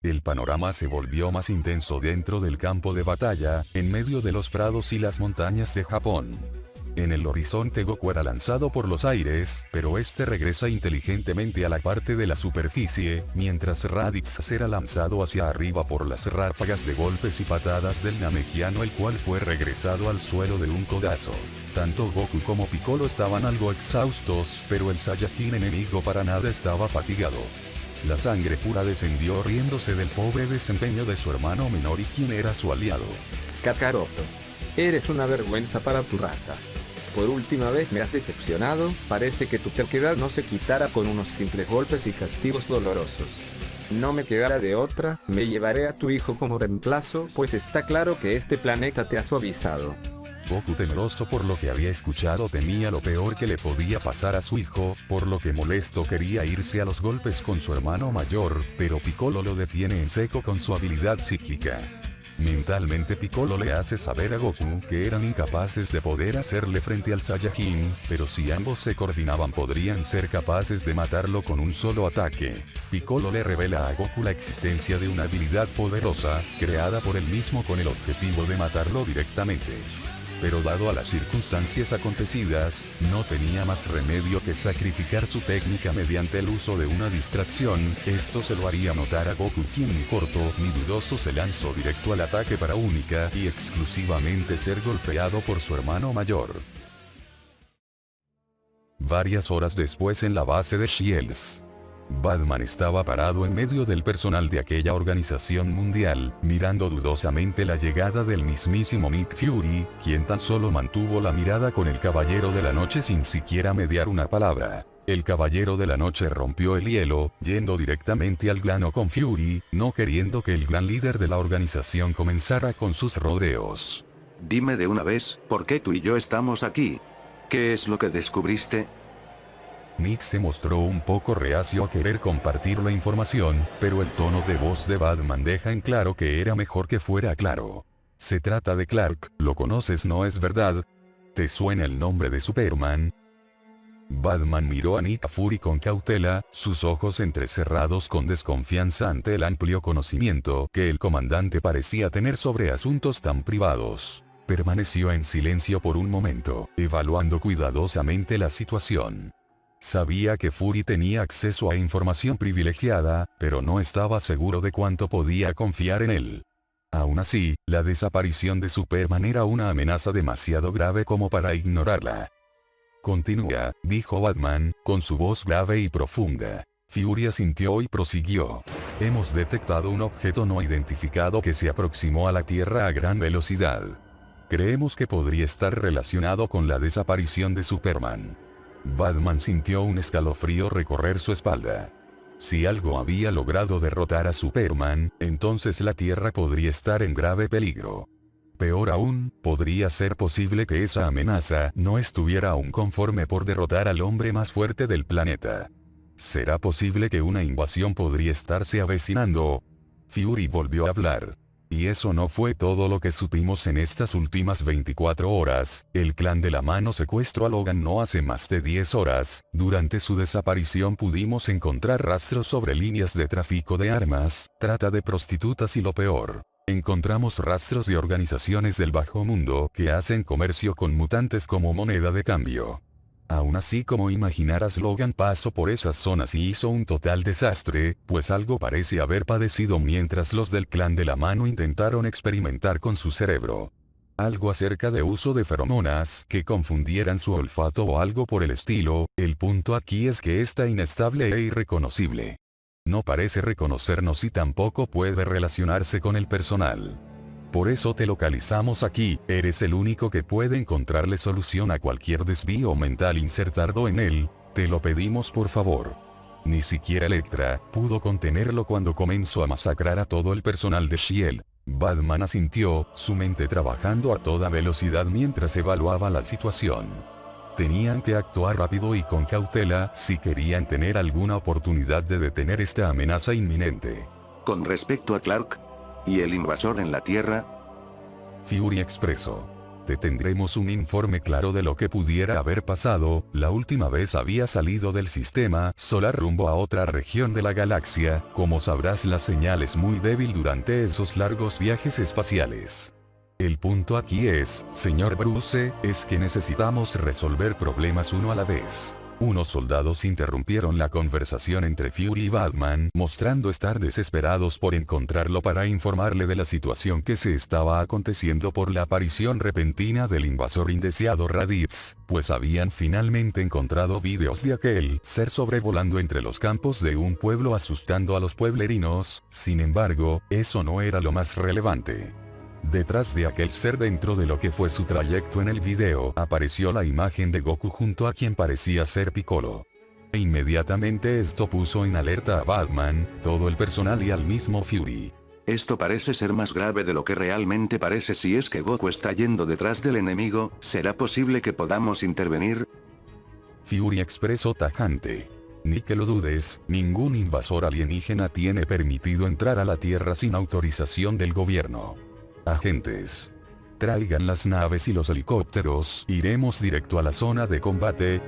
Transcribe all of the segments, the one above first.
El panorama se volvió más intenso dentro del campo de batalla, en medio de los prados y las montañas de Japón. En el horizonte Goku era lanzado por los aires, pero este regresa inteligentemente a la parte de la superficie, mientras Raditz será lanzado hacia arriba por las ráfagas de golpes y patadas del Namekiano, el cual fue regresado al suelo de un codazo. Tanto Goku como Piccolo estaban algo exhaustos, pero el Saiyajin enemigo para nada estaba fatigado. La sangre pura descendió riéndose del pobre desempeño de su hermano menor y quien era su aliado. Kakaroto. Eres una vergüenza para tu raza. Por última vez me has decepcionado, parece que tu terquedad no se quitará con unos simples golpes y castigos dolorosos. No me quedará de otra, me llevaré a tu hijo como reemplazo, pues está claro que este planeta te ha suavizado. Goku, temeroso por lo que había escuchado, temía lo peor que le podía pasar a su hijo, por lo que molesto quería irse a los golpes con su hermano mayor, pero Piccolo lo detiene en seco con su habilidad psíquica. Mentalmente Piccolo le hace saber a Goku que eran incapaces de poder hacerle frente al Saiyajin, pero si ambos se coordinaban podrían ser capaces de matarlo con un solo ataque. Piccolo le revela a Goku la existencia de una habilidad poderosa, creada por él mismo con el objetivo de matarlo directamente. Pero dado a las circunstancias acontecidas, no tenía más remedio que sacrificar su técnica mediante el uso de una distracción. Esto se lo haría notar a Goku, quien ni corto ni dudoso se lanzó directo al ataque para única y exclusivamente ser golpeado por su hermano mayor. Varias horas después, en la base de Shields, Batman estaba parado en medio del personal de aquella organización mundial, mirando dudosamente la llegada del mismísimo Nick Fury, quien tan solo mantuvo la mirada con el Caballero de la Noche sin siquiera mediar una palabra. El Caballero de la Noche rompió el hielo, yendo directamente al grano con Fury, no queriendo que el gran líder de la organización comenzara con sus rodeos. Dime de una vez, ¿por qué tú y yo estamos aquí? ¿Qué es lo que descubriste? Nick se mostró un poco reacio a querer compartir la información, pero el tono de voz de Batman deja en claro que era mejor que fuera claro. Se trata de Clark, ¿lo conoces, no es verdad? ¿Te suena el nombre de Superman? Batman miró a Nick Fury con cautela, sus ojos entrecerrados con desconfianza ante el amplio conocimiento que el comandante parecía tener sobre asuntos tan privados. Permaneció en silencio por un momento, evaluando cuidadosamente la situación. Sabía que Fury tenía acceso a información privilegiada, pero no estaba seguro de cuánto podía confiar en él. Aún así, la desaparición de Superman era una amenaza demasiado grave como para ignorarla. Continúa, dijo Batman, con su voz grave y profunda. Fury asintió y prosiguió. Hemos detectado un objeto no identificado que se aproximó a la Tierra a gran velocidad. Creemos que podría estar relacionado con la desaparición de Superman. Batman sintió un escalofrío recorrer su espalda. Si algo había logrado derrotar a Superman, entonces la Tierra podría estar en grave peligro. Peor aún, podría ser posible que esa amenaza no estuviera aún conforme por derrotar al hombre más fuerte del planeta. ¿Será posible que una invasión podría estarse avecinando? Fury volvió a hablar. Y eso no fue todo lo que supimos en estas últimas 24 horas, el clan de la mano secuestró a Logan no hace más de 10 horas, durante su desaparición pudimos encontrar rastros sobre líneas de tráfico de armas, trata de prostitutas y lo peor. Encontramos rastros de organizaciones del bajo mundo que hacen comercio con mutantes como moneda de cambio. Aún así, como imaginarás, Logan pasó por esas zonas y hizo un total desastre, pues algo parece haber padecido mientras los del clan de la mano intentaron experimentar con su cerebro. Algo acerca de uso de feromonas que confundieran su olfato o algo por el estilo. El punto aquí es que está inestable e irreconocible. No parece reconocernos y tampoco puede relacionarse con el personal. Por eso te localizamos aquí, eres el único que puede encontrarle solución a cualquier desvío mental insertado en él, te lo pedimos por favor. Ni siquiera Elektra pudo contenerlo cuando comenzó a masacrar a todo el personal de S.H.I.E.L.D. Batman asintió, su mente trabajando a toda velocidad mientras evaluaba la situación. Tenían que actuar rápido y con cautela si querían tener alguna oportunidad de detener esta amenaza inminente. Con respecto a Clark y el invasor en la Tierra, Fury expresó. Te tendremos un informe claro de lo que pudiera haber pasado. La última vez había salido del sistema solar rumbo a otra región de la galaxia. Como sabrás, la señal es muy débil durante esos largos viajes espaciales. El punto aquí es, señor Bruce, es que necesitamos resolver problemas uno a la vez. Unos soldados interrumpieron la conversación entre Fury y Batman, mostrando estar desesperados por encontrarlo para informarle de la situación que se estaba aconteciendo por la aparición repentina del invasor indeseado Raditz, pues habían finalmente encontrado vídeos de aquel ser sobrevolando entre los campos de un pueblo asustando a los pueblerinos. Sin embargo, eso no era lo más relevante. Detrás de aquel ser, dentro de lo que fue su trayecto en el video, apareció la imagen de Goku junto a quien parecía ser Piccolo. E inmediatamente esto puso en alerta a Batman, todo el personal y al mismo Fury. Esto parece ser más grave de lo que realmente parece. Si es que Goku está yendo detrás del enemigo, ¿será posible que podamos intervenir? Fury expresó tajante. Ni que lo dudes, ningún invasor alienígena tiene permitido entrar a la Tierra sin autorización del gobierno. Agentes, traigan las naves y los helicópteros, iremos directo a la zona de combate.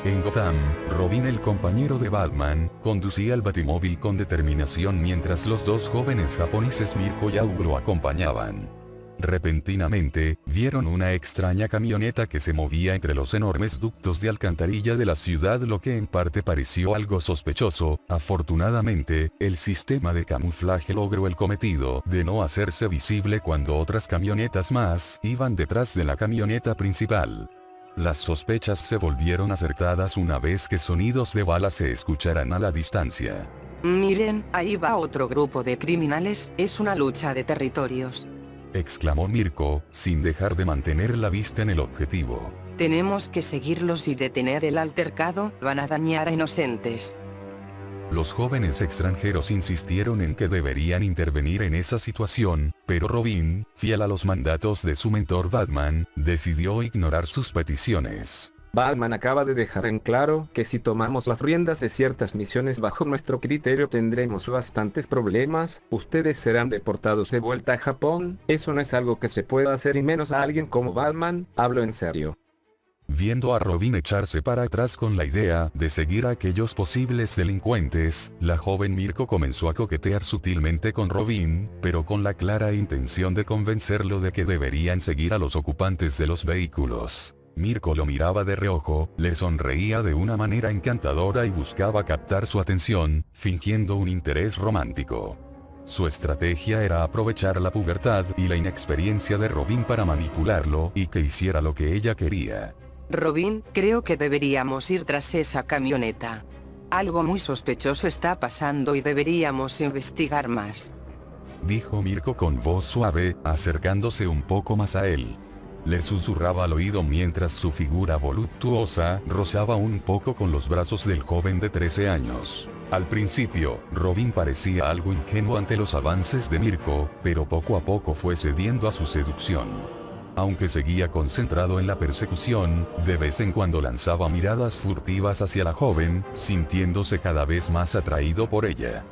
En Gotham, Robin, el compañero de Batman, conducía el batimóvil con determinación mientras los dos jóvenes japoneses Mirko y Aug lo acompañaban. Repentinamente, vieron una extraña camioneta que se movía entre los enormes ductos de alcantarilla de la ciudad, lo que en parte pareció algo sospechoso. Afortunadamente, el sistema de camuflaje logró el cometido de no hacerse visible cuando otras camionetas más iban detrás de la camioneta principal. Las sospechas se volvieron acertadas una vez que sonidos de balas se escucharan a la distancia. Miren, ahí va otro grupo de criminales, es una lucha de territorios. Exclamó Mirko, sin dejar de mantener la vista en el objetivo. Tenemos que seguirlos y detener el altercado, van a dañar a inocentes. Los jóvenes extranjeros insistieron en que deberían intervenir en esa situación, pero Robin, fiel a los mandatos de su mentor Batman, decidió ignorar sus peticiones. Batman acaba de dejar en claro que si tomamos las riendas de ciertas misiones bajo nuestro criterio tendremos bastantes problemas, ustedes serán deportados de vuelta a Japón, eso no es algo que se pueda hacer y menos a alguien como Batman, hablo en serio. Viendo a Robin echarse para atrás con la idea de seguir a aquellos posibles delincuentes, la joven Mirko comenzó a coquetear sutilmente con Robin, pero con la clara intención de convencerlo de que deberían seguir a los ocupantes de los vehículos. Mirko lo miraba de reojo, le sonreía de una manera encantadora y buscaba captar su atención, fingiendo un interés romántico. Su estrategia era aprovechar la pubertad y la inexperiencia de Robin para manipularlo y que hiciera lo que ella quería. Robin, creo que deberíamos ir tras esa camioneta. Algo muy sospechoso está pasando y deberíamos investigar más. Dijo Mirko con voz suave, acercándose un poco más a él. Le susurraba al oído mientras su figura voluptuosa rozaba un poco con los brazos del joven de 13 años. Al principio, Robin parecía algo ingenuo ante los avances de Mirko, pero poco a poco fue cediendo a su seducción. Aunque seguía concentrado en la persecución, de vez en cuando lanzaba miradas furtivas hacia la joven, sintiéndose cada vez más atraído por ella.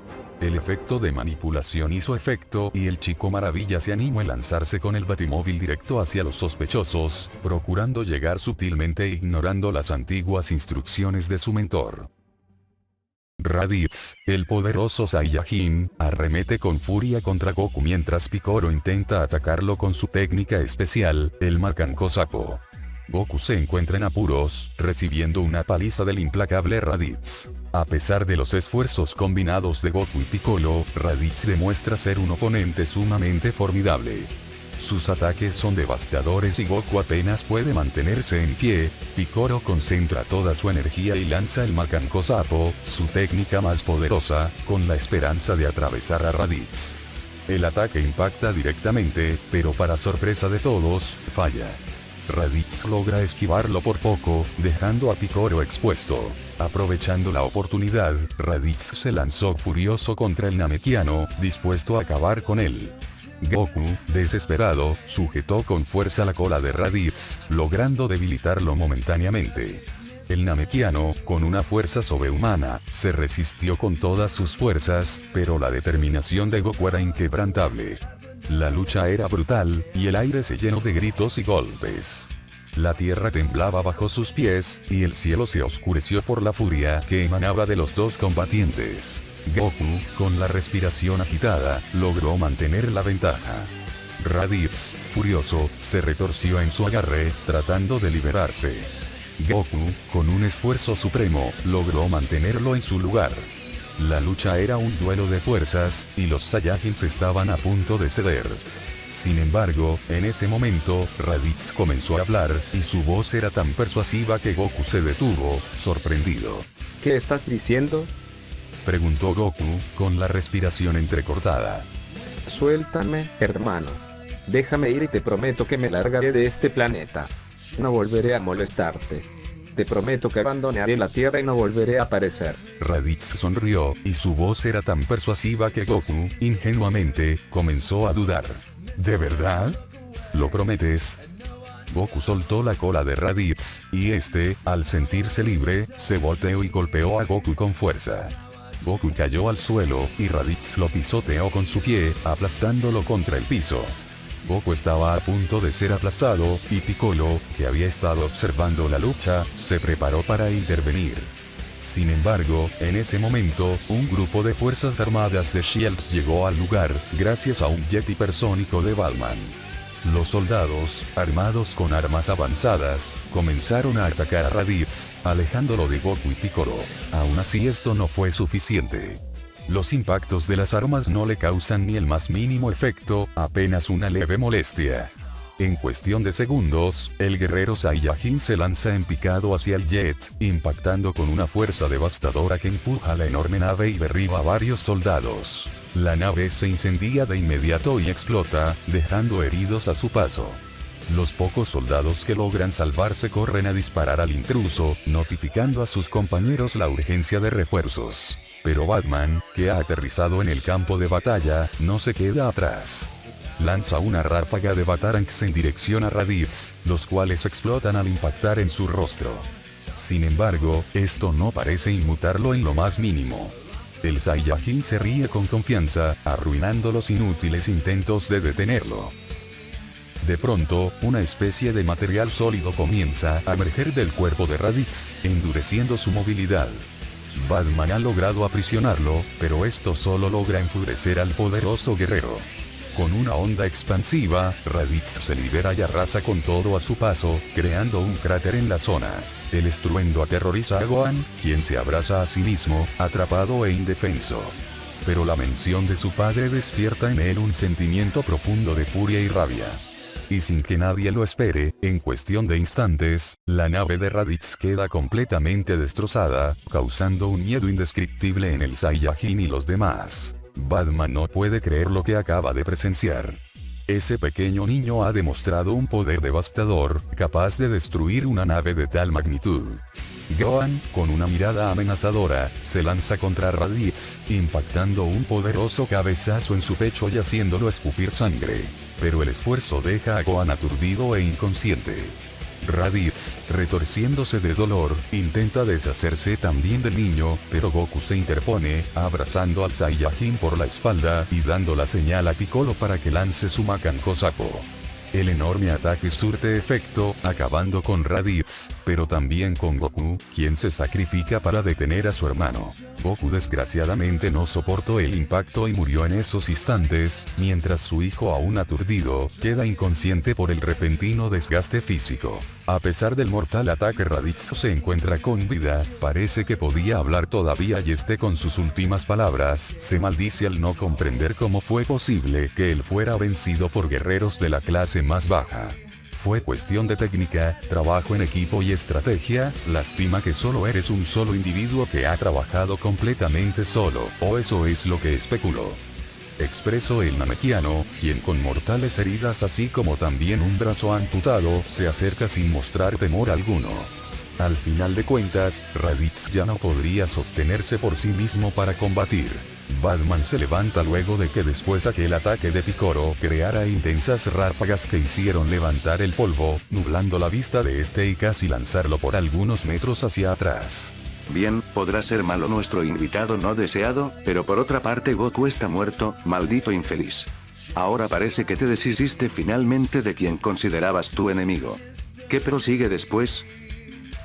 El efecto de manipulación hizo efecto y el chico maravilla se animó a lanzarse con el batimóvil directo hacia los sospechosos, procurando llegar sutilmente e ignorando las antiguas instrucciones de su mentor. Raditz, el poderoso Saiyajin, arremete con furia contra Goku mientras Piccolo intenta atacarlo con su técnica especial, el Macanco Sapo. Goku se encuentra en apuros, recibiendo una paliza del implacable Raditz. A pesar de los esfuerzos combinados de Goku y Piccolo, Raditz demuestra ser un oponente sumamente formidable. Sus ataques son devastadores y Goku apenas puede mantenerse en pie. Piccolo concentra toda su energía y lanza el Macanco Sapo, su técnica más poderosa, con la esperanza de atravesar a Raditz. El ataque impacta directamente, pero para sorpresa de todos, falla. Raditz logra esquivarlo por poco, dejando a Piccolo expuesto. Aprovechando la oportunidad, Raditz se lanzó furioso contra el Namekiano, dispuesto a acabar con él. Goku, desesperado, sujetó con fuerza la cola de Raditz, logrando debilitarlo momentáneamente. El Namekiano, con una fuerza sobrehumana, se resistió con todas sus fuerzas, pero la determinación de Goku era inquebrantable. La lucha era brutal, y el aire se llenó de gritos y golpes. La tierra temblaba bajo sus pies, y el cielo se oscureció por la furia que emanaba de los dos combatientes. Goku, con la respiración agitada, logró mantener la ventaja. Raditz, furioso, se retorció en su agarre, tratando de liberarse. Goku, con un esfuerzo supremo, logró mantenerlo en su lugar. La lucha era un duelo de fuerzas, y los Saiyajins estaban a punto de ceder. Sin embargo, en ese momento, Raditz comenzó a hablar, y su voz era tan persuasiva que Goku se detuvo, sorprendido. ¿Qué estás diciendo? Preguntó Goku, con la respiración entrecortada. Suéltame, hermano. Déjame ir y te prometo que me largaré de este planeta. No volveré a molestarte. Te prometo que abandonaré la Tierra y no volveré a aparecer. Raditz sonrió, y su voz era tan persuasiva que Goku, ingenuamente, comenzó a dudar. ¿De verdad? ¿Lo prometes? Goku soltó la cola de Raditz, y este, al sentirse libre, se volteó y golpeó a Goku con fuerza. Goku cayó al suelo, y Raditz lo pisoteó con su pie, aplastándolo contra el piso. Goku estaba a punto de ser aplastado, y Piccolo, que había estado observando la lucha, se preparó para intervenir. Sin embargo, en ese momento, un grupo de fuerzas armadas de Shields llegó al lugar, gracias a un jet hipersónico de Batman. Los soldados, armados con armas avanzadas, comenzaron a atacar a Raditz, alejándolo de Goku y Piccolo. Aún así esto no fue suficiente. Los impactos de las armas no le causan ni el más mínimo efecto, apenas una leve molestia. En cuestión de segundos, el guerrero Saiyajin se lanza en picado hacia el jet, impactando con una fuerza devastadora que empuja la enorme nave y derriba a varios soldados. La nave se incendia de inmediato y explota, dejando heridos a su paso. Los pocos soldados que logran salvarse corren a disparar al intruso, notificando a sus compañeros la urgencia de refuerzos. Pero Batman, que ha aterrizado en el campo de batalla, no se queda atrás. Lanza una ráfaga de batarangs en dirección a Raditz, los cuales explotan al impactar en su rostro. Sin embargo, esto no parece inmutarlo en lo más mínimo. El Saiyajin se ríe con confianza, arruinando los inútiles intentos de detenerlo. De pronto, una especie de material sólido comienza a emerger del cuerpo de Raditz, endureciendo su movilidad. Batman ha logrado aprisionarlo, pero esto solo logra enfurecer al poderoso guerrero. Con una onda expansiva, Raditz se libera y arrasa con todo a su paso, creando un cráter en la zona. El estruendo aterroriza a Gohan, quien se abraza a sí mismo, atrapado e indefenso. Pero la mención de su padre despierta en él un sentimiento profundo de furia y rabia. Y sin que nadie lo espere, en cuestión de instantes, la nave de Raditz queda completamente destrozada, causando un miedo indescriptible en el Saiyajin y los demás. Batman no puede creer lo que acaba de presenciar. Ese pequeño niño ha demostrado un poder devastador, capaz de destruir una nave de tal magnitud. Gohan, con una mirada amenazadora, se lanza contra Raditz, impactando un poderoso cabezazo en su pecho y haciéndolo escupir sangre. Pero el esfuerzo deja a Gohan aturdido e inconsciente. Raditz, retorciéndose de dolor, intenta deshacerse también del niño, pero Goku se interpone, abrazando al Saiyajin por la espalda y dando la señal a Piccolo para que lance su Macanco Sapo. El enorme ataque surte efecto, acabando con Raditz, pero también con Goku, quien se sacrifica para detener a su hermano. Goku desgraciadamente no soportó el impacto y murió en esos instantes, mientras su hijo aún aturdido, queda inconsciente por el repentino desgaste físico. A pesar del mortal ataque, Raditz se encuentra con vida, parece que podía hablar todavía y con sus últimas palabras, se maldice al no comprender cómo fue posible que él fuera vencido por guerreros de la clase más baja. Fue cuestión de técnica, trabajo en equipo y estrategia, lástima que solo eres un solo individuo que ha trabajado completamente solo, o eso es lo que especuló. Expresó el Namekiano, quien con mortales heridas así como también un brazo amputado, se acerca sin mostrar temor alguno. Al final de cuentas, Raditz ya no podría sostenerse por sí mismo para combatir. Batman se levanta luego de que después aquel ataque de Piccolo creara intensas ráfagas que hicieron levantar el polvo, nublando la vista de este y casi lanzarlo por algunos metros hacia atrás. Bien, podrá ser malo nuestro invitado no deseado, pero por otra parte Goku está muerto, maldito infeliz. Ahora parece que te deshiciste finalmente de quien considerabas tu enemigo. ¿Qué prosigue después?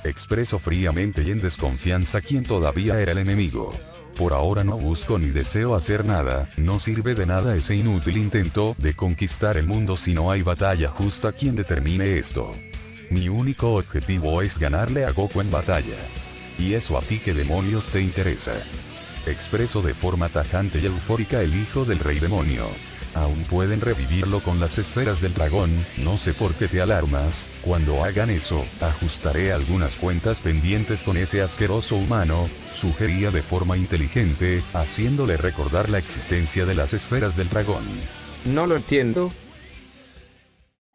Expreso fríamente y en desconfianza quién todavía era el enemigo. Por ahora no busco ni deseo hacer nada, no sirve de nada ese inútil intento de conquistar el mundo si no hay batalla justa quien determine esto. Mi único objetivo es ganarle a Goku en batalla. ¿Y eso a ti qué demonios te interesa? Expreso de forma tajante y eufórica el hijo del rey demonio. Aún pueden revivirlo con las esferas del dragón, no sé por qué te alarmas, cuando hagan eso, ajustaré algunas cuentas pendientes con ese asqueroso humano, sugería de forma inteligente, haciéndole recordar la existencia de las esferas del dragón. No lo entiendo.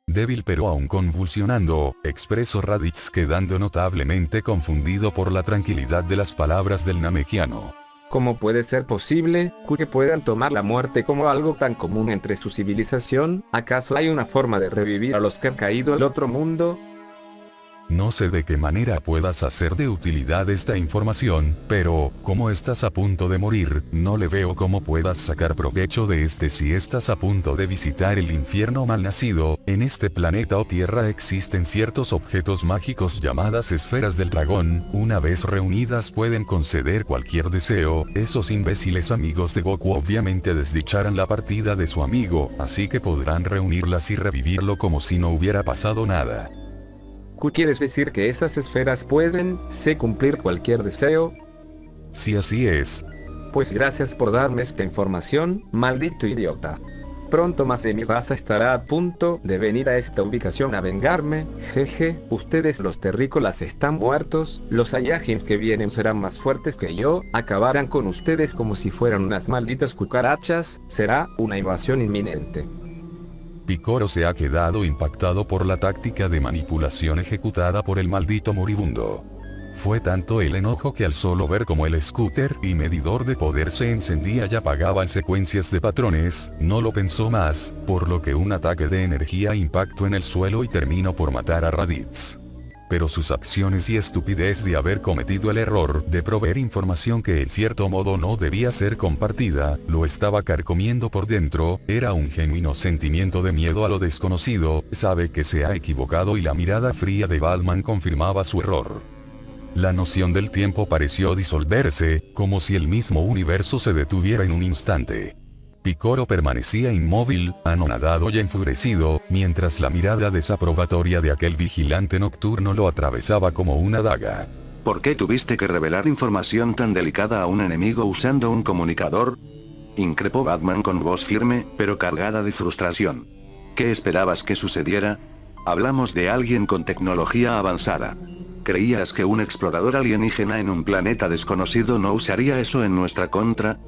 Débil pero aún convulsionando, expresó Raditz quedando notablemente confundido por la tranquilidad de las palabras del namekiano. ¿Cómo puede ser posible que puedan tomar la muerte como algo tan común entre su civilización? ¿Acaso hay una forma de revivir a los que han caído al otro mundo? No sé de qué manera puedas hacer de utilidad esta información, pero, como estás a punto de morir, no le veo cómo puedas sacar provecho de este si estás a punto de visitar el infierno malnacido. En este planeta o tierra existen ciertos objetos mágicos llamadas esferas del dragón, una vez reunidas pueden conceder cualquier deseo. Esos imbéciles amigos de Goku obviamente desdicharán la partida de su amigo, así que podrán reunirlas y revivirlo como si no hubiera pasado nada. ¿Quieres decir que esas esferas pueden cumplir cualquier deseo? Si así es. Pues gracias por darme esta información, maldito idiota. Pronto más de mi raza estará a punto de venir a esta ubicación a vengarme. Jeje, ustedes los terrícolas están muertos, los Saiyajins que vienen serán más fuertes que yo, acabarán con ustedes como si fueran unas malditas cucarachas, será una invasión inminente. Picoro se ha quedado impactado por la táctica de manipulación ejecutada por el maldito moribundo. Fue tanto el enojo que al solo ver cómo el scooter y medidor de poder se encendía y apagaba en secuencias de patrones, no lo pensó más, por lo que un ataque de energía impactó en el suelo y terminó por matar a Raditz. Pero sus acciones y estupidez de haber cometido el error de proveer información que en cierto modo no debía ser compartida, lo estaba carcomiendo por dentro, era un genuino sentimiento de miedo a lo desconocido, sabe que se ha equivocado y la mirada fría de Batman confirmaba su error. La noción del tiempo pareció disolverse, como si el mismo universo se detuviera en un instante. Picoro permanecía inmóvil, anonadado y enfurecido, mientras la mirada desaprobatoria de aquel vigilante nocturno lo atravesaba como una daga. ¿Por qué tuviste que revelar información tan delicada a un enemigo usando un comunicador? Increpó Batman con voz firme, pero cargada de frustración. ¿Qué esperabas que sucediera? Hablamos de alguien con tecnología avanzada. ¿Creías que un explorador alienígena en un planeta desconocido no usaría eso en nuestra contra?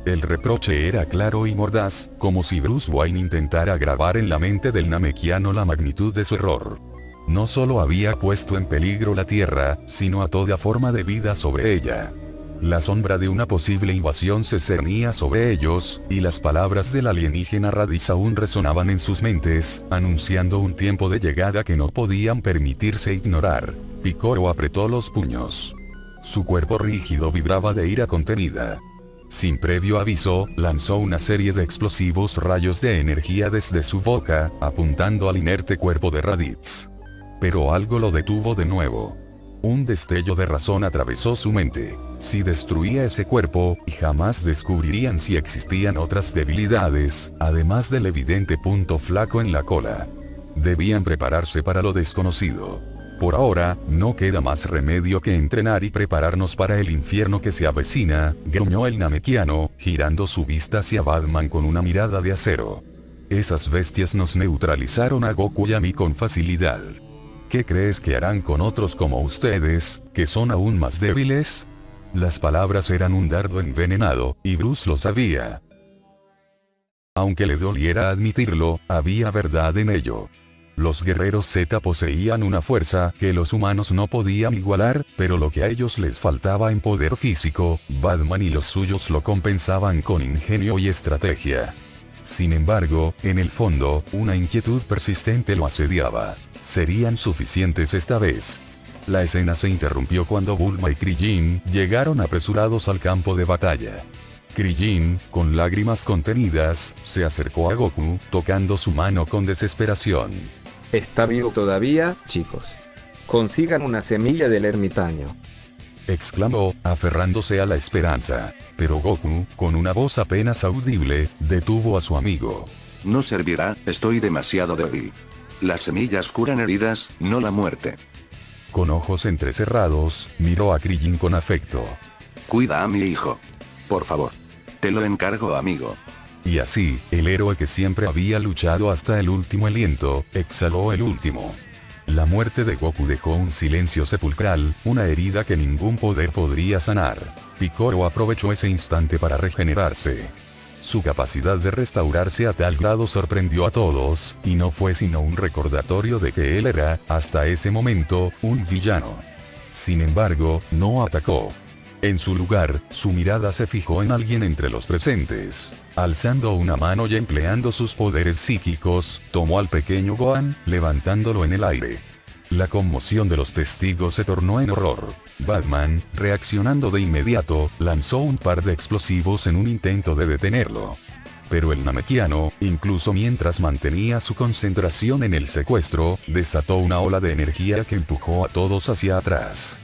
El reproche era claro y mordaz, como si Bruce Wayne intentara grabar en la mente del namekiano la magnitud de su error. No solo había puesto en peligro la Tierra, sino a toda forma de vida sobre ella. La sombra de una posible invasión se cernía sobre ellos, y las palabras del alienígena Raditz aún resonaban en sus mentes, anunciando un tiempo de llegada que no podían permitirse ignorar. Picoro apretó los puños. Su cuerpo rígido vibraba de ira contenida. Sin previo aviso, lanzó una serie de explosivos rayos de energía desde su boca, apuntando al inerte cuerpo de Raditz. Pero algo lo detuvo de nuevo. Un destello de razón atravesó su mente. Si destruía ese cuerpo, jamás descubrirían si existían otras debilidades, además del evidente punto flaco en la cola. Debían prepararse para lo desconocido. Por ahora, no queda más remedio que entrenar y prepararnos para el infierno que se avecina, gruñó el namekiano, girando su vista hacia Batman con una mirada de acero. Esas bestias nos neutralizaron a Goku y a mí con facilidad. ¿Qué crees que harán con otros como ustedes, que son aún más débiles? Las palabras eran un dardo envenenado, y Bruce lo sabía. Aunque le doliera admitirlo, había verdad en ello. Los guerreros Z poseían una fuerza que los humanos no podían igualar, pero lo que a ellos les faltaba en poder físico, Batman y los suyos lo compensaban con ingenio y estrategia. Sin embargo, en el fondo, una inquietud persistente lo asediaba. ¿Serían suficientes esta vez? La escena se interrumpió cuando Bulma y Krillin llegaron apresurados al campo de batalla. Krillin, con lágrimas contenidas, se acercó a Goku, tocando su mano con desesperación. Está vivo todavía, chicos. Consigan una semilla del ermitaño. Exclamó, aferrándose a la esperanza. Pero Goku, con una voz apenas audible, detuvo a su amigo. No servirá, estoy demasiado débil. Las semillas curan heridas, no la muerte. Con ojos entrecerrados, miró a Krillin con afecto. Cuida a mi hijo. Por favor. Te lo encargo, amigo. Y así, el héroe que siempre había luchado hasta el último aliento, exhaló el último. La muerte de Goku dejó un silencio sepulcral, una herida que ningún poder podría sanar. Piccolo aprovechó ese instante para regenerarse. Su capacidad de restaurarse a tal grado sorprendió a todos, y no fue sino un recordatorio de que él era, hasta ese momento, un villano. Sin embargo, no atacó. En su lugar, su mirada se fijó en alguien entre los presentes. Alzando una mano y empleando sus poderes psíquicos, tomó al pequeño Gohan, levantándolo en el aire. La conmoción de los testigos se tornó en horror. Batman, reaccionando de inmediato, lanzó un par de explosivos en un intento de detenerlo. Pero el namekiano, incluso mientras mantenía su concentración en el secuestro, desató una ola de energía que empujó a todos hacia atrás.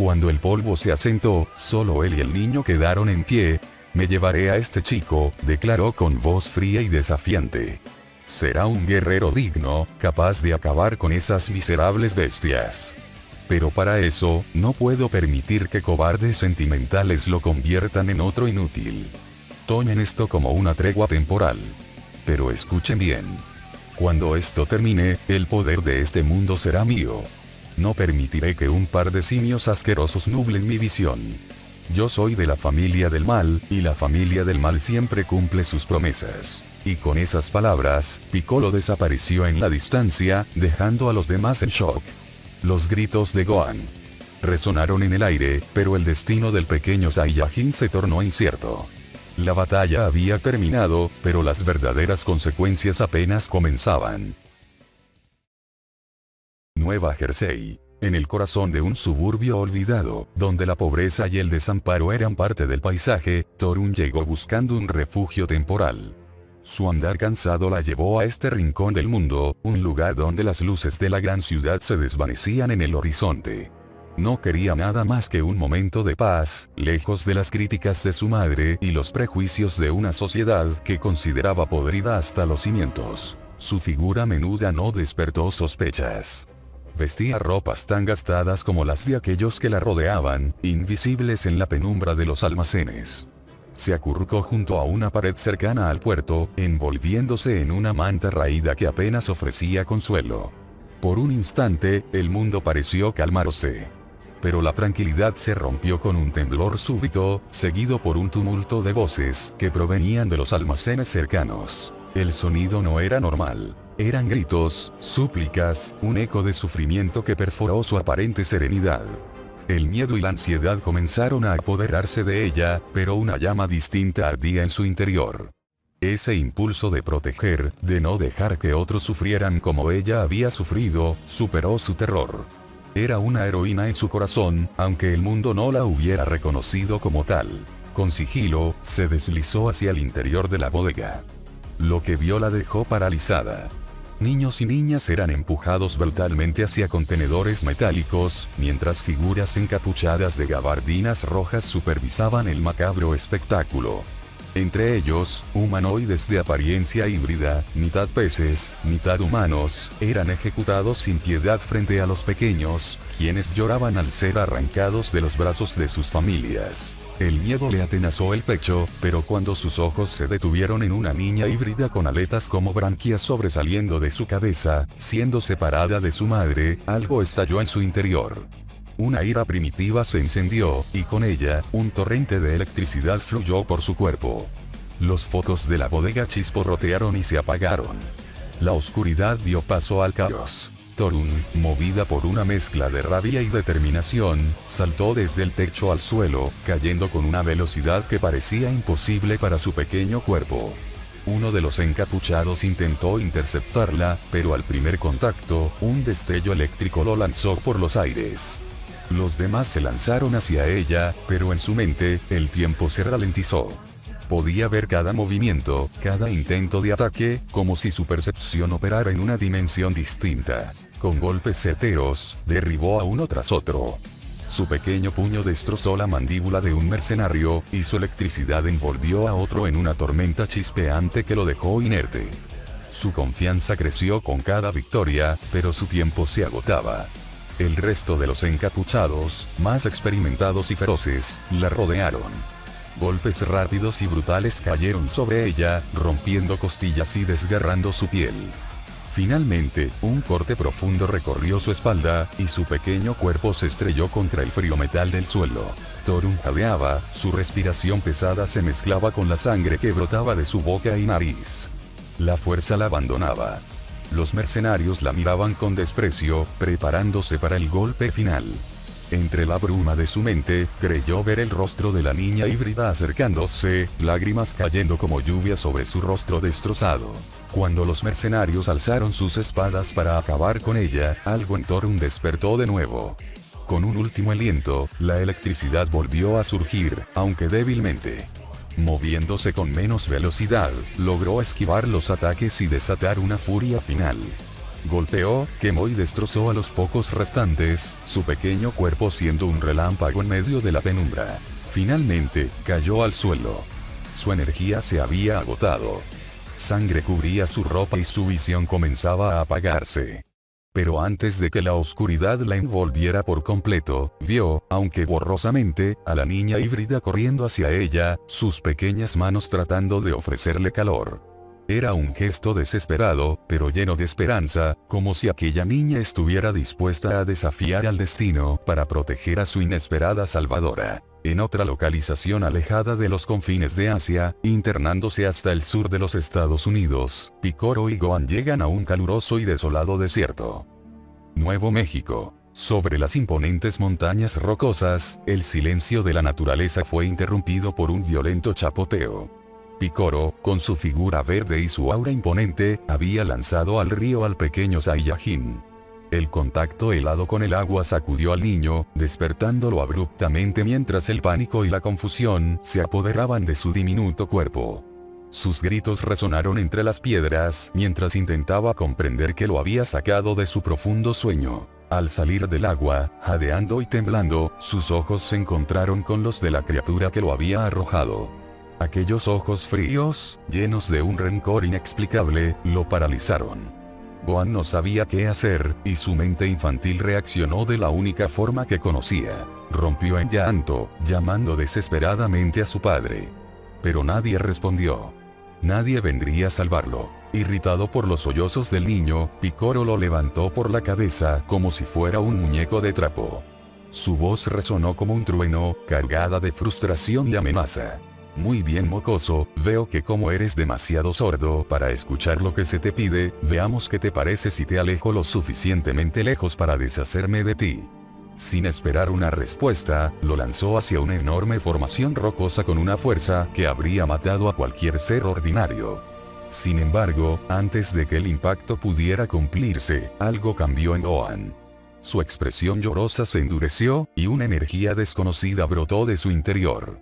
Cuando el polvo se asentó, solo él y el niño quedaron en pie. Me llevaré a este chico, declaró con voz fría y desafiante. Será un guerrero digno, capaz de acabar con esas miserables bestias. Pero para eso, no puedo permitir que cobardes sentimentales lo conviertan en otro inútil. Tomen esto como una tregua temporal. Pero escuchen bien. Cuando esto termine, el poder de este mundo será mío. No permitiré que un par de simios asquerosos nublen mi visión. Yo soy de la familia del mal, y la familia del mal siempre cumple sus promesas. Y con esas palabras, Piccolo desapareció en la distancia, dejando a los demás en shock. Los gritos de Gohan resonaron en el aire, pero el destino del pequeño Saiyajin se tornó incierto. La batalla había terminado, pero las verdaderas consecuencias apenas comenzaban. Nueva Jersey. En el corazón de un suburbio olvidado, donde la pobreza y el desamparo eran parte del paisaje, Torun llegó buscando un refugio temporal. Su andar cansado la llevó a este rincón del mundo, un lugar donde las luces de la gran ciudad se desvanecían en el horizonte. No quería nada más que un momento de paz, lejos de las críticas de su madre y los prejuicios de una sociedad que consideraba podrida hasta los cimientos. Su figura menuda no despertó sospechas. Vestía ropas tan gastadas como las de aquellos que la rodeaban, invisibles en la penumbra de los almacenes. Se acurrucó junto a una pared cercana al puerto, envolviéndose en una manta raída que apenas ofrecía consuelo. Por un instante, el mundo pareció calmarse. Pero la tranquilidad se rompió con un temblor súbito, seguido por un tumulto de voces que provenían de los almacenes cercanos. El sonido no era normal. Eran gritos, súplicas, un eco de sufrimiento que perforó su aparente serenidad. El miedo y la ansiedad comenzaron a apoderarse de ella, pero una llama distinta ardía en su interior. Ese impulso de proteger, de no dejar que otros sufrieran como ella había sufrido, superó su terror. Era una heroína en su corazón, aunque el mundo no la hubiera reconocido como tal. Con sigilo, se deslizó hacia el interior de la bodega. Lo que vio la dejó paralizada. Niños y niñas eran empujados brutalmente hacia contenedores metálicos, mientras figuras encapuchadas de gabardinas rojas supervisaban el macabro espectáculo. Entre ellos, humanoides de apariencia híbrida, mitad peces, mitad humanos, eran ejecutados sin piedad frente a los pequeños, quienes lloraban al ser arrancados de los brazos de sus familias. El miedo le atenazó el pecho, pero cuando sus ojos se detuvieron en una niña híbrida con aletas como branquias sobresaliendo de su cabeza, siendo separada de su madre, algo estalló en su interior. Una ira primitiva se encendió, y con ella, un torrente de electricidad fluyó por su cuerpo. Los focos de la bodega chisporrotearon y se apagaron. La oscuridad dio paso al caos. Torun, movida por una mezcla de rabia y determinación, saltó desde el techo al suelo, cayendo con una velocidad que parecía imposible para su pequeño cuerpo. Uno de los encapuchados intentó interceptarla, pero al primer contacto, un destello eléctrico lo lanzó por los aires. Los demás se lanzaron hacia ella, pero en su mente, el tiempo se ralentizó. Podía ver cada movimiento, cada intento de ataque, como si su percepción operara en una dimensión distinta. Con golpes certeros, derribó a uno tras otro. Su pequeño puño destrozó la mandíbula de un mercenario, y su electricidad envolvió a otro en una tormenta chispeante que lo dejó inerte. Su confianza creció con cada victoria, pero su tiempo se agotaba. El resto de los encapuchados, más experimentados y feroces, la rodearon. Golpes rápidos y brutales cayeron sobre ella, rompiendo costillas y desgarrando su piel. Finalmente, un corte profundo recorrió su espalda, y su pequeño cuerpo se estrelló contra el frío metal del suelo. Torun jadeaba, su respiración pesada se mezclaba con la sangre que brotaba de su boca y nariz. La fuerza la abandonaba. Los mercenarios la miraban con desprecio, preparándose para el golpe final. Entre la bruma de su mente, creyó ver el rostro de la niña híbrida acercándose, lágrimas cayendo como lluvia sobre su rostro destrozado. Cuando los mercenarios alzaron sus espadas para acabar con ella, algo en Torun despertó de nuevo. Con un último aliento, la electricidad volvió a surgir, aunque débilmente. Moviéndose con menos velocidad, logró esquivar los ataques y desatar una furia final. Golpeó, quemó y destrozó a los pocos restantes, su pequeño cuerpo siendo un relámpago en medio de la penumbra. Finalmente, cayó al suelo. Su energía se había agotado. Sangre cubría su ropa y su visión comenzaba a apagarse. Pero antes de que la oscuridad la envolviera por completo, vio, aunque borrosamente, a la niña híbrida corriendo hacia ella, sus pequeñas manos tratando de ofrecerle calor. Era un gesto desesperado, pero lleno de esperanza, como si aquella niña estuviera dispuesta a desafiar al destino para proteger a su inesperada salvadora. En otra localización alejada de los confines de Asia, internándose hasta el sur de los Estados Unidos, Picoro y Gohan llegan a un caluroso y desolado desierto. Nuevo México. Sobre las imponentes montañas rocosas, el silencio de la naturaleza fue interrumpido por un violento chapoteo. Picoro, con su figura verde y su aura imponente, había lanzado al río al pequeño Saiyajin. El contacto helado con el agua sacudió al niño, despertándolo abruptamente mientras el pánico y la confusión se apoderaban de su diminuto cuerpo. Sus gritos resonaron entre las piedras mientras intentaba comprender qué lo había sacado de su profundo sueño. Al salir del agua, jadeando y temblando, sus ojos se encontraron con los de la criatura que lo había arrojado. Aquellos ojos fríos, llenos de un rencor inexplicable, lo paralizaron. Gohan no sabía qué hacer, y su mente infantil reaccionó de la única forma que conocía. Rompió en llanto, llamando desesperadamente a su padre. Pero nadie respondió. Nadie vendría a salvarlo. Irritado por los sollozos del niño, Picoro lo levantó por la cabeza como si fuera un muñeco de trapo. Su voz resonó como un trueno, cargada de frustración y amenaza. Muy bien, mocoso, veo que como eres demasiado sordo para escuchar lo que se te pide, veamos qué te parece si te alejo lo suficientemente lejos para deshacerme de ti. Sin esperar una respuesta, lo lanzó hacia una enorme formación rocosa con una fuerza que habría matado a cualquier ser ordinario. Sin embargo, antes de que el impacto pudiera cumplirse, algo cambió en Gohan. Su expresión llorosa se endureció, y una energía desconocida brotó de su interior.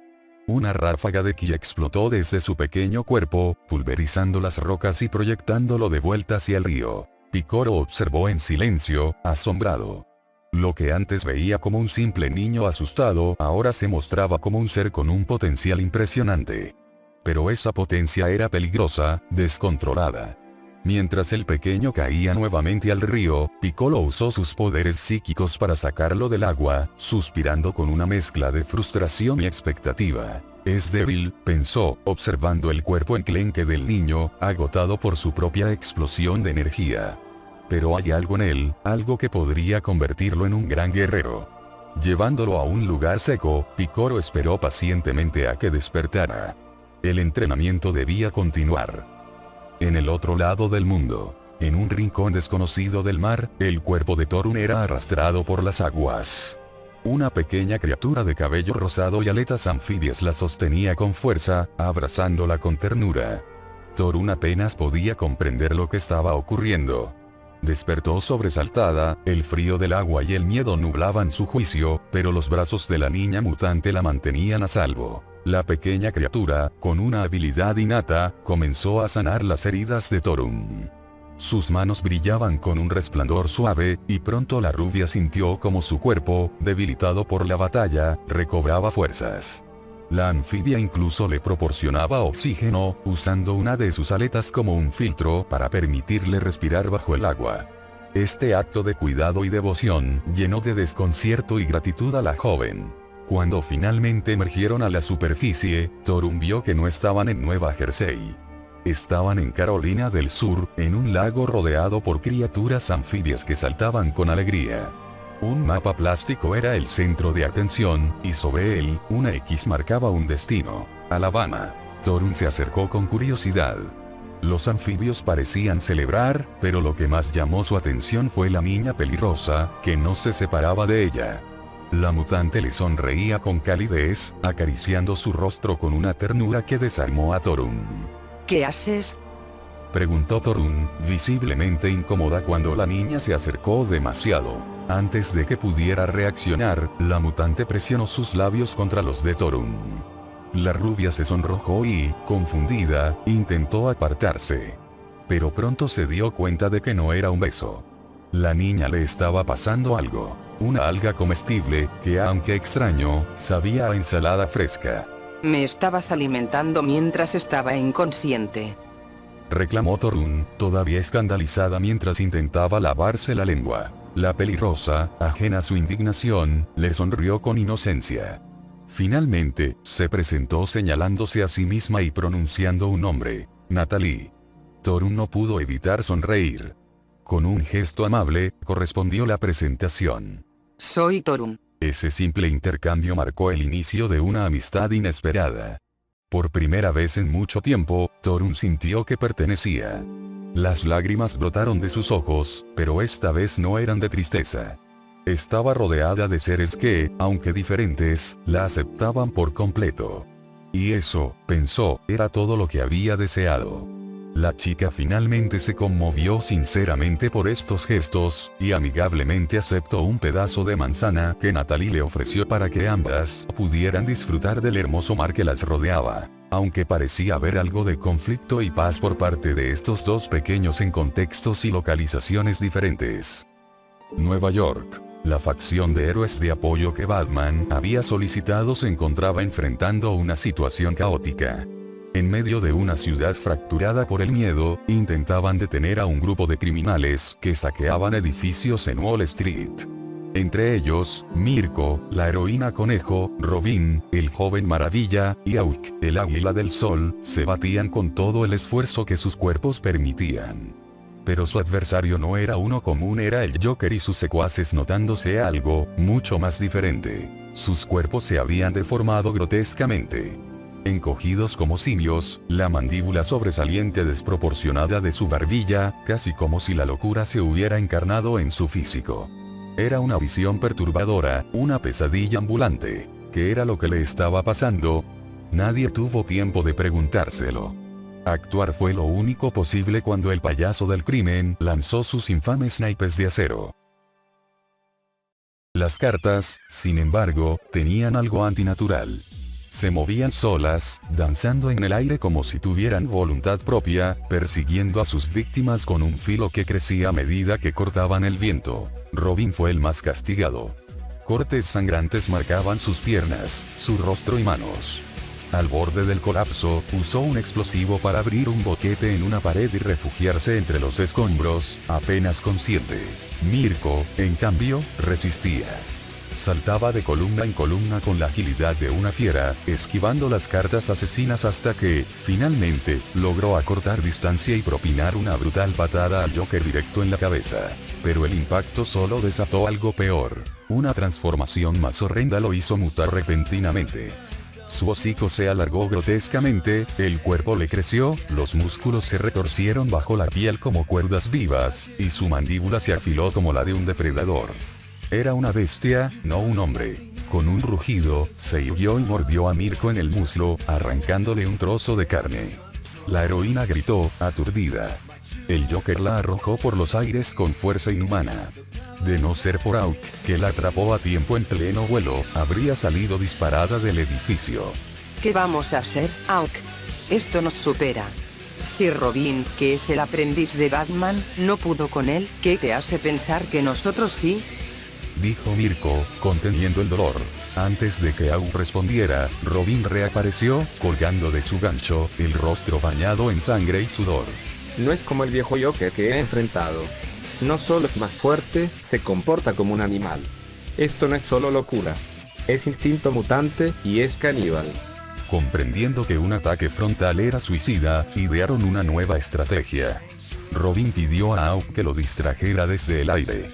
Una ráfaga de ki explotó desde su pequeño cuerpo, pulverizando las rocas y proyectándolo de vuelta hacia el río. Picoro observó en silencio, asombrado. Lo que antes veía como un simple niño asustado, ahora se mostraba como un ser con un potencial impresionante. Pero esa potencia era peligrosa, descontrolada. Mientras el pequeño caía nuevamente al río, Piccolo usó sus poderes psíquicos para sacarlo del agua, suspirando con una mezcla de frustración y expectativa. Es débil, pensó, observando el cuerpo enclenque del niño, agotado por su propia explosión de energía. Pero hay algo en él, algo que podría convertirlo en un gran guerrero. Llevándolo a un lugar seco, Picoro esperó pacientemente a que despertara. El entrenamiento debía continuar. En el otro lado del mundo, en un rincón desconocido del mar, el cuerpo de Torun era arrastrado por las aguas. Una pequeña criatura de cabello rosado y aletas anfibias la sostenía con fuerza, abrazándola con ternura. Torun apenas podía comprender lo que estaba ocurriendo. Despertó sobresaltada, el frío del agua y el miedo nublaban su juicio, pero los brazos de la niña mutante la mantenían a salvo. La pequeña criatura, con una habilidad innata, comenzó a sanar las heridas de Torun. Sus manos brillaban con un resplandor suave, y pronto la rubia sintió como su cuerpo, debilitado por la batalla, recobraba fuerzas. La anfibia incluso le proporcionaba oxígeno, usando una de sus aletas como un filtro para permitirle respirar bajo el agua. Este acto de cuidado y devoción llenó de desconcierto y gratitud a la joven. Cuando finalmente emergieron a la superficie, Torun vio que no estaban en Nueva Jersey. Estaban en Carolina del Sur, en un lago rodeado por criaturas anfibias que saltaban con alegría. Un mapa plástico era el centro de atención, y sobre él, una X marcaba un destino: Alabama. Torun se acercó con curiosidad. Los anfibios parecían celebrar, pero lo que más llamó su atención fue la niña pelirrosa, que no se separaba de ella. La mutante le sonreía con calidez, acariciando su rostro con una ternura que desarmó a Torun. ¿Qué haces? Preguntó Torun, visiblemente incómoda cuando la niña se acercó demasiado. Antes de que pudiera reaccionar, la mutante presionó sus labios contra los de Torun. La rubia se sonrojó y, confundida, intentó apartarse. Pero pronto se dio cuenta de que no era un beso. La niña le estaba pasando algo. Una alga comestible, que aunque extraño, sabía a ensalada fresca. Me estabas alimentando mientras estaba inconsciente. Reclamó Torun, todavía escandalizada mientras intentaba lavarse la lengua. La pelirrosa, ajena a su indignación, le sonrió con inocencia. Finalmente, se presentó señalándose a sí misma y pronunciando un nombre: Natalie. Torun no pudo evitar sonreír. Con un gesto amable, correspondió la presentación. Soy Torun. Ese simple intercambio marcó el inicio de una amistad inesperada. Por primera vez en mucho tiempo, Torun sintió que pertenecía. Las lágrimas brotaron de sus ojos, pero esta vez no eran de tristeza. Estaba rodeada de seres que, aunque diferentes, la aceptaban por completo. Y eso, pensó, era todo lo que había deseado. La chica finalmente se conmovió sinceramente por estos gestos, y amigablemente aceptó un pedazo de manzana que Natalie le ofreció para que ambas pudieran disfrutar del hermoso mar que las rodeaba. Aunque parecía haber algo de conflicto y paz por parte de estos dos pequeños en contextos y localizaciones diferentes. Nueva York. La facción de héroes de apoyo que Batman había solicitado se encontraba enfrentando una situación caótica. En medio de una ciudad fracturada por el miedo, intentaban detener a un grupo de criminales que saqueaban edificios en Wall Street. Entre ellos, Mirko, la heroína conejo, Robin, el joven maravilla, y Auk, el águila del sol, se batían con todo el esfuerzo que sus cuerpos permitían. Pero su adversario no era uno común, era el Joker y sus secuaces, notándose algo mucho más diferente. Sus cuerpos se habían deformado grotescamente. Encogidos como simios, la mandíbula sobresaliente desproporcionada de su barbilla, casi como si la locura se hubiera encarnado en su físico. Era una visión perturbadora, una pesadilla ambulante. ¿Qué era lo que le estaba pasando? Nadie tuvo tiempo de preguntárselo. Actuar fue lo único posible cuando el payaso del crimen lanzó sus infames naipes de acero. Las cartas, sin embargo, tenían algo antinatural. Se movían solas, danzando en el aire como si tuvieran voluntad propia, persiguiendo a sus víctimas con un filo que crecía a medida que cortaban el viento. Robin fue el más castigado. Cortes sangrantes marcaban sus piernas, su rostro y manos. Al borde del colapso, usó un explosivo para abrir un boquete en una pared y refugiarse entre los escombros, apenas consciente. Mirko, en cambio, resistía. Saltaba de columna en columna con la agilidad de una fiera, esquivando las cartas asesinas hasta que, finalmente, logró acortar distancia y propinar una brutal patada al Joker directo en la cabeza. Pero el impacto solo desató algo peor. Una transformación más horrenda lo hizo mutar repentinamente. Su hocico se alargó grotescamente, el cuerpo le creció, los músculos se retorcieron bajo la piel como cuerdas vivas, y su mandíbula se afiló como la de un depredador. Era una bestia, no un hombre. Con un rugido, se irguió y mordió a Mirko en el muslo, arrancándole un trozo de carne. La heroína gritó, aturdida. El Joker la arrojó por los aires con fuerza inhumana. De no ser por Auk, que la atrapó a tiempo en pleno vuelo, habría salido disparada del edificio. ¿Qué vamos a hacer, Auk? Esto nos supera. Si Robin, que es el aprendiz de Batman, no pudo con él, ¿qué te hace pensar que nosotros sí? Dijo Mirko, conteniendo el dolor. Antes de que Auk respondiera, Robin reapareció, colgando de su gancho, el rostro bañado en sangre y sudor. No es como el viejo Joker que he enfrentado. No solo es más fuerte, se comporta como un animal. Esto no es solo locura. Es instinto mutante, y es caníbal. Comprendiendo que un ataque frontal era suicida, idearon una nueva estrategia. Robin pidió a Auk que lo distrajera desde el aire.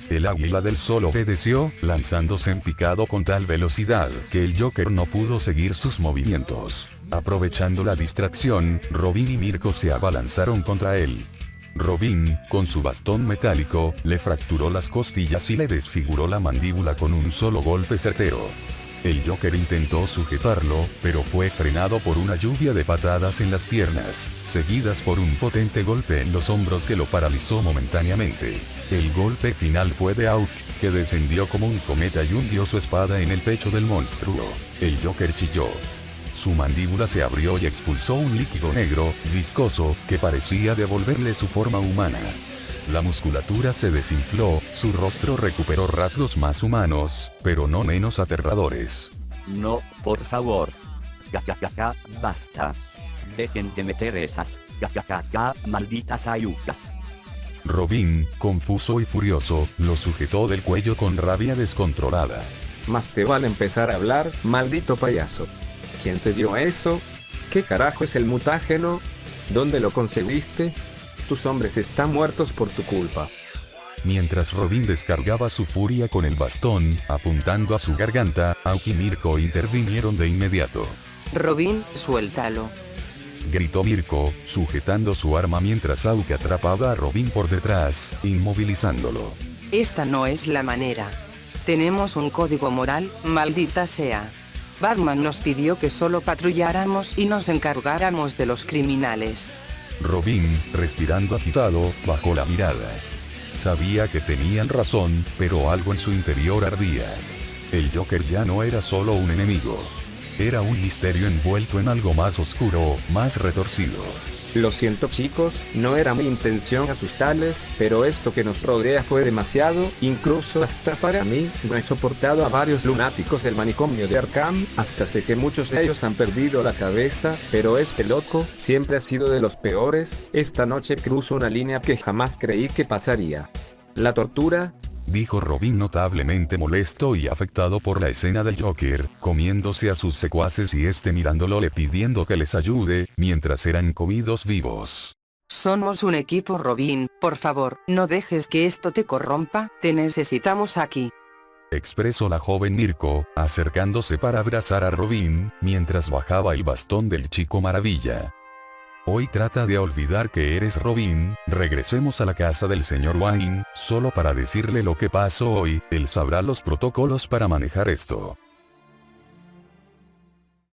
El águila del sol obedeció, lanzándose en picado con tal velocidad que el Joker no pudo seguir sus movimientos. Aprovechando la distracción, Robin y Mirko se abalanzaron contra él. Robin, con su bastón metálico, le fracturó las costillas y le desfiguró la mandíbula con un solo golpe certero. El Joker intentó sujetarlo, pero fue frenado por una lluvia de patadas en las piernas, seguidas por un potente golpe en los hombros que lo paralizó momentáneamente. El golpe final fue de Auk, que descendió como un cometa y hundió su espada en el pecho del monstruo. El Joker chilló. Su mandíbula se abrió y expulsó un líquido negro, viscoso, que parecía devolverle su forma humana. La musculatura se desinfló, su rostro recuperó rasgos más humanos, pero no menos aterradores. No, por favor. Ja, basta. Dejen de meter esas, malditas ayucas. Robin, confuso y furioso, lo sujetó del cuello con rabia descontrolada. Más te vale empezar a hablar, maldito payaso. ¿Quién te dio eso? ¿Qué carajo es el mutágeno? ¿Dónde lo conseguiste? Tus hombres están muertos por tu culpa. Mientras Robin descargaba su furia con el bastón, apuntando a su garganta, Auk y Mirko intervinieron de inmediato. Robin, suéltalo. Gritó Mirko, sujetando su arma mientras Auk atrapaba a Robin por detrás, inmovilizándolo. Esta no es la manera. Tenemos un código moral, maldita sea. Batman nos pidió que solo patrulláramos y nos encargáramos de los criminales. Robin, respirando agitado, bajó la mirada. Sabía que tenían razón, pero algo en su interior ardía. El Joker ya no era solo un enemigo. Era un misterio envuelto en algo más oscuro, más retorcido. Lo siento chicos, no era mi intención asustarles, pero esto que nos rodea fue demasiado, incluso hasta para mí. No he soportado a varios lunáticos del manicomio de Arkham, hasta sé que muchos de ellos han perdido la cabeza, pero este loco siempre ha sido de los peores. Esta noche cruzo una línea que jamás creí que pasaría. La tortura, dijo Robin notablemente molesto y afectado por la escena del Joker, comiéndose a sus secuaces y mirándolo le pidiendo que les ayude, mientras eran comidos vivos. Somos un equipo, Robin, por favor, no dejes que esto te corrompa, te necesitamos aquí. Expresó la joven Mirko, acercándose para abrazar a Robin, mientras bajaba el bastón del Chico Maravilla. Hoy trata de olvidar que eres Robin, regresemos a la casa del señor Wayne, solo para decirle lo que pasó hoy, él sabrá los protocolos para manejar esto.